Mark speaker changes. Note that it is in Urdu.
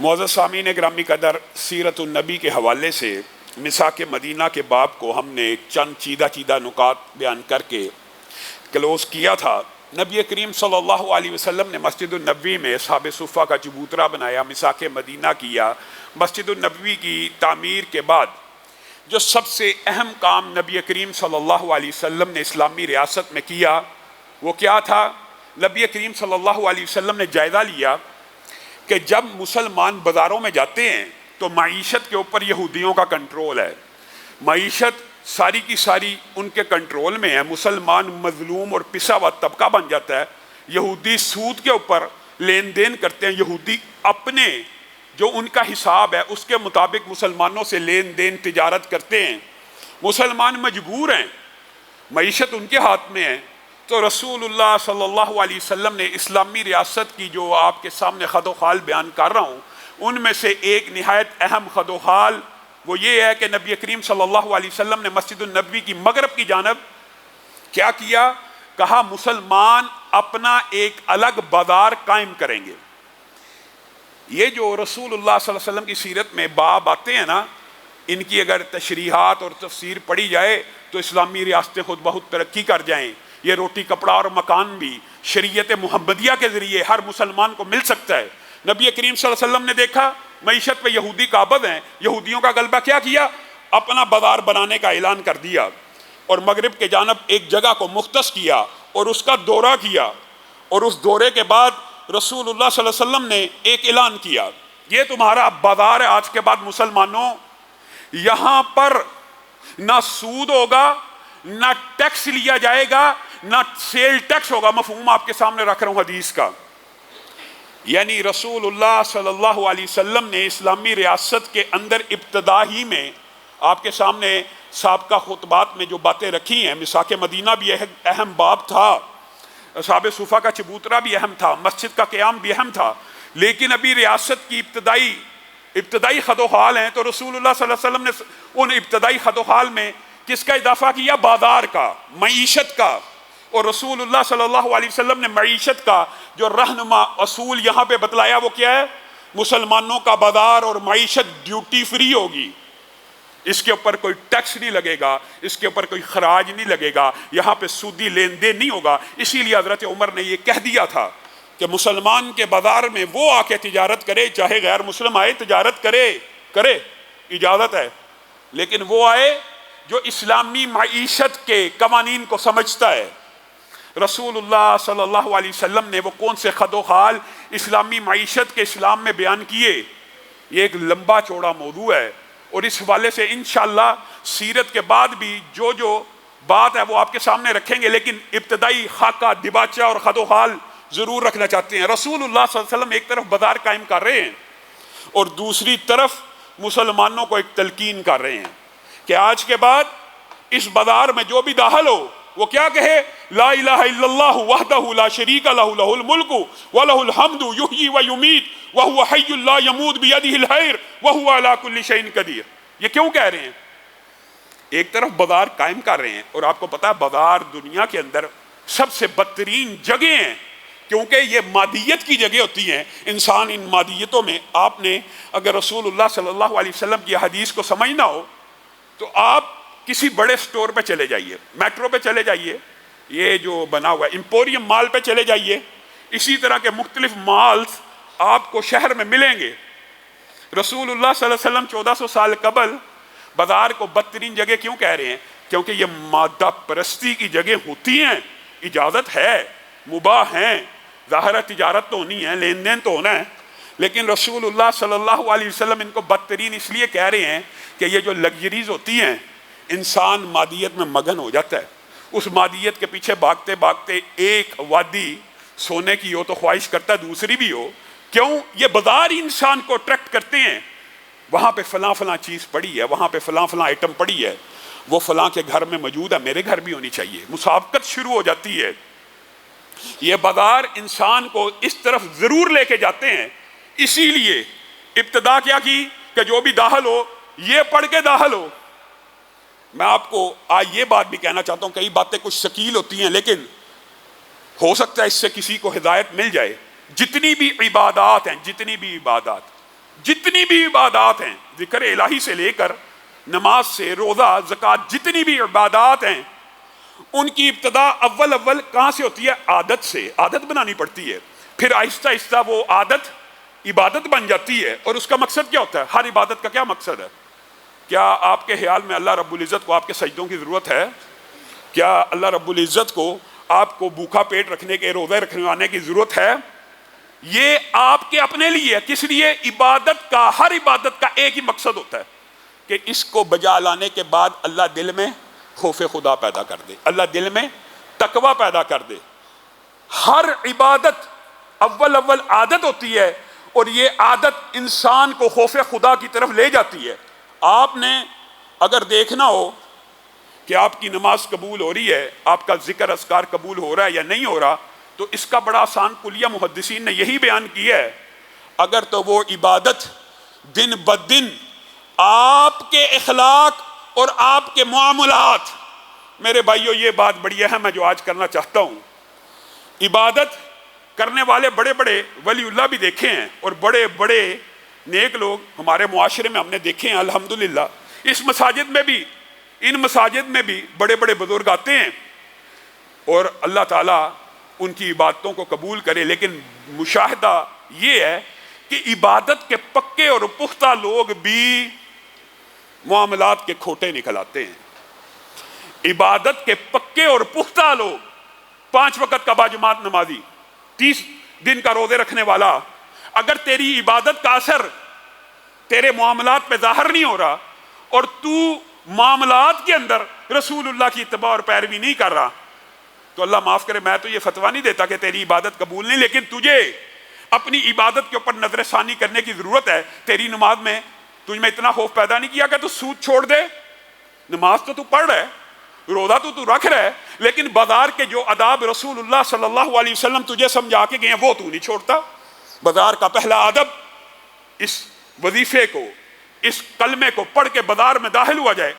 Speaker 1: معزز سامعین گرامی قدر، سیرت النبی کے حوالے سے مساک مدینہ کے باب کو ہم نے چند چیدہ نکات بیان کر کے کلوز کیا تھا۔ نبی کریم صلی اللہ علیہ وسلم نے مسجد النبوی میں اصحاب صفہ کا چبوترا بنایا، مساک مدینہ کیا۔ مسجد النبوی کی تعمیر کے بعد جو سب سے اہم کام نبی کریم صلی اللہ علیہ وسلم نے اسلامی ریاست میں کیا وہ کیا تھا؟ نبی کریم صلی اللہ علیہ وسلم نے جائزہ لیا کہ جب مسلمان بازاروں میں جاتے ہیں تو معیشت کے اوپر یہودیوں کا کنٹرول ہے، معیشت ساری کی ساری ان کے کنٹرول میں ہے، مسلمان مظلوم اور پسا ہوا طبقہ بن جاتا ہے، یہودی سود کے اوپر لین دین کرتے ہیں، یہودی اپنے جو ان کا حساب ہے اس کے مطابق مسلمانوں سے لین دین تجارت کرتے ہیں، مسلمان مجبور ہیں، معیشت ان کے ہاتھ میں ہے۔ تو رسول اللہ صلی اللہ علیہ وسلم نے اسلامی ریاست کی جو آپ کے سامنے خد و خال بیان کر رہا ہوں ان میں سے ایک نہایت اہم خد و خال وہ یہ ہے کہ نبی کریم صلی اللہ علیہ وسلم نے مسجد النبوی کی مغرب کی جانب کیا کیا؟ کہا مسلمان اپنا ایک الگ بازار قائم کریں گے۔ یہ جو رسول اللہ صلی اللہ علیہ وسلم کی سیرت میں باب آتے ہیں نا، ان کی اگر تشریحات اور تفسیر پڑھی جائے تو اسلامی ریاستیں خود بہت ترقی کر جائیں۔ یہ روٹی کپڑا اور مکان بھی شریعت محمدیہ کے ذریعے ہر مسلمان کو مل سکتا ہے۔ نبی کریم صلی اللہ علیہ وسلم نے دیکھا معیشت پہ یہودی قابض ہیں، یہودیوں کا غلبہ کیا اپنا بازار بنانے کا اعلان کر دیا اور مغرب کے جانب ایک جگہ کو مختص کیا اور اس کا دورہ کیا، اور اس دورے کے بعد رسول اللہ صلی اللہ علیہ وسلم نے ایک اعلان کیا، یہ تمہارا بازار ہے آج کے بعد مسلمانوں، یہاں پر نہ سود ہوگا، نہ ٹیکس لیا جائے گا، نہ سیل ٹیکس ہوگا۔ مفہوم آپ کے سامنے رکھ رہا ہوں حدیث کا، یعنی رسول اللہ صلی اللہ علیہ وسلم نے اسلامی ریاست کے اندر ابتدا ہی میں آپ کے سامنے سابقہ خطبات میں جو باتیں رکھی ہیں، مساک مدینہ بھی اہم باب تھا، اصحاب صفہ کا چبوترا بھی اہم تھا، مسجد کا قیام بھی اہم تھا، لیکن ابھی ریاست کی ابتدائی خد و خال ہیں، تو رسول اللہ صلی اللہ علیہ وسلم نے ان ابتدائی خد و خال میں کس کا اضافہ کیا؟ بازار کا، معیشت کا۔ اور رسول اللہ صلی اللہ علیہ وسلم نے معیشت کا جو رہنما اصول یہاں پہ بتلایا وہ کیا ہے؟ مسلمانوں کا بازار اور معیشت ڈیوٹی فری ہوگی، اس کے اوپر کوئی ٹیکس نہیں لگے گا، اس کے اوپر کوئی خراج نہیں لگے گا، یہاں پہ سودی لین دین نہیں ہوگا۔ اسی لیے حضرت عمر نے یہ کہہ دیا تھا کہ مسلمان کے بازار میں وہ آ کے تجارت کرے، چاہے غیر مسلم آئے تجارت کرے اجازت ہے، لیکن وہ آئے جو اسلامی معیشت کے قوانین کو سمجھتا ہے۔ رسول اللہ صلی اللہ علیہ وسلم نے وہ کون سے خد و خال اسلامی معیشت کے اسلام میں بیان کیے؟ یہ ایک لمبا چوڑا موضوع ہے، اور اس حوالے سے انشاءاللہ سیرت کے بعد بھی جو بات ہے وہ آپ کے سامنے رکھیں گے، لیکن ابتدائی خاکہ دباچہ اور خد و خال ضرور رکھنا چاہتے ہیں۔ رسول اللہ صلی اللہ علیہ وسلم ایک طرف بازار قائم کر رہے ہیں اور دوسری طرف مسلمانوں کو ایک تلقین کر رہے ہیں کہ آج کے بعد اس بازار میں جو بھی داخل ہو وہ کیا کہے؟ لا الہ الا اللہ وحدہ لا شریک لہ لہ الملک ولہ الحمد یحیی و یمیت وہو حی لا یموت بیدہ الخیر وہو علی کل شیء قدیر۔ یہ کیوں کہہ رہے ہیں؟ ایک طرف بازار قائم کر رہے ہیں، اور آپ کو پتا ہے بازار دنیا کے اندر سب سے بدترین جگہ ہیں، کیونکہ یہ مادیت کی جگہ ہوتی ہیں۔ انسان ان مادیتوں میں، آپ نے اگر رسول اللہ صلی اللہ علیہ وسلم کی حدیث کو سمجھنا ہو تو آپ کسی بڑے سٹور پہ چلے جائیے، میٹرو پہ چلے جائیے، یہ جو بنا ہوا ہے امپوریم مال پہ چلے جائیے، اسی طرح کے مختلف مالز آپ کو شہر میں ملیں گے۔ رسول اللہ صلی اللہ علیہ وسلم 1400 سال قبل بازار کو بدترین جگہ کیوں کہہ رہے ہیں؟ کیونکہ یہ مادہ پرستی کی جگہ ہوتی ہیں، اجازت ہے، مباح ہیں، ظاہر تجارت تو ہونی ہے، لین دین تو ہونا ہے، لیکن رسول اللہ صلی اللہ علیہ وسلم ان کو بدترین اس لیے کہہ رہے ہیں کہ یہ جو لگژریز ہوتی ہیں، انسان مادیت میں مگن ہو جاتا ہے، اس مادیت کے پیچھے بھاگتے بھاگتے ایک وادی سونے کی ہو تو خواہش کرتا ہے دوسری بھی ہو۔ کیوں؟ یہ بازار انسان کو اٹریکٹ کرتے ہیں، وہاں پہ فلاں چیز پڑی ہے، وہاں پہ فلاں آئٹم پڑی ہے، وہ فلاں کے گھر میں موجود ہے، میرے گھر بھی ہونی چاہیے، مسابقت شروع ہو جاتی ہے۔ یہ بازار انسان کو اس طرف ضرور لے کے جاتے ہیں، اسی لیے ابتدا کیا کی کہ جو بھی داخل ہو یہ پڑھ کے داخل ہو۔ میں آپ کو آج یہ بات بھی کہنا چاہتا ہوں، کئی باتیں کچھ ثقیل ہوتی ہیں لیکن ہو سکتا ہے اس سے کسی کو ہدایت مل جائے۔ جتنی بھی عبادات ہیں، جتنی بھی عبادات ہیں، ذکر الہی سے لے کر نماز سے روزہ زکوٰۃ، جتنی بھی عبادات ہیں ان کی ابتدا اول کہاں سے ہوتی ہے؟ عادت سے، عادت بنانی پڑتی ہے، پھر آہستہ آہستہ وہ عادت عبادت بن جاتی ہے۔ اور اس کا مقصد کیا ہوتا ہے؟ ہر عبادت کا کیا مقصد ہے؟ کیا آپ کے خیال میں اللہ رب العزت کو آپ کے سجدوں کی ضرورت ہے؟ کیا اللہ رب العزت کو آپ کو بھوکا پیٹ رکھنے کے، روزے رکھنے کی ضرورت ہے؟ یہ آپ کے اپنے لیے ہے۔ کس لیے؟ عبادت کا، ہر عبادت کا ایک ہی مقصد ہوتا ہے کہ اس کو بجا لانے کے بعد اللہ دل میں خوف خدا پیدا کر دے، اللہ دل میں تقوی پیدا کر دے۔ ہر عبادت اول عادت ہوتی ہے، اور یہ عادت انسان کو خوف خدا کی طرف لے جاتی ہے۔ آپ نے اگر دیکھنا ہو کہ آپ کی نماز قبول ہو رہی ہے، آپ کا ذکر اذکار قبول ہو رہا ہے یا نہیں ہو رہا، تو اس کا بڑا آسان کلیہ محدثین نے یہی بیان کیا ہے، اگر تو وہ عبادت دن بدن آپ کے اخلاق اور آپ کے معاملات، میرے بھائیو یہ بات بڑی اہم ہے جو آج کرنا چاہتا ہوں، عبادت کرنے والے بڑے بڑے ولی اللہ بھی دیکھے ہیں، اور بڑے بڑے نیک لوگ ہمارے معاشرے میں ہم نے دیکھے ہیں الحمدللہ۔ اس مساجد میں بھی، ان مساجد میں بھی بڑے بڑے بزرگ آتے ہیں، اور اللہ تعالیٰ ان کی عبادتوں کو قبول کرے، لیکن مشاہدہ یہ ہے کہ عبادت کے پکے اور پختہ لوگ بھی معاملات کے کھوٹے نکل آتے ہیں۔ عبادت کے پکے اور پختہ لوگ، 5 وقت کا باجماعت نمازی، 30 دن کا روزے رکھنے والا، اگر تیری عبادت کا اثر تیرے معاملات پہ ظاہر نہیں ہو رہا، اور تو معاملات کے اندر رسول اللہ کی اتباع اور پیروی نہیں کر رہا، تو اللہ معاف کرے، میں تو یہ فتویٰ نہیں دیتا کہ تیری عبادت قبول نہیں، لیکن تجھے اپنی عبادت کے اوپر نظر ثانی کرنے کی ضرورت ہے۔ تیری نماز میں تجھ میں اتنا خوف پیدا نہیں کیا کہ تو سود چھوڑ دے؟ نماز تو پڑھ رہا ہے، روزہ تو رکھ رہا ہے، لیکن بازار کے جو آداب رسول اللہ صلی اللہ علیہ وسلم تجھے سمجھا کے گئے ہیں وہ تو نہیں چھوڑتا۔ بازار کا پہلا ادب اس وظیفے کو، اس کلمے کو پڑھ کے بازار میں داخل ہوا جائے،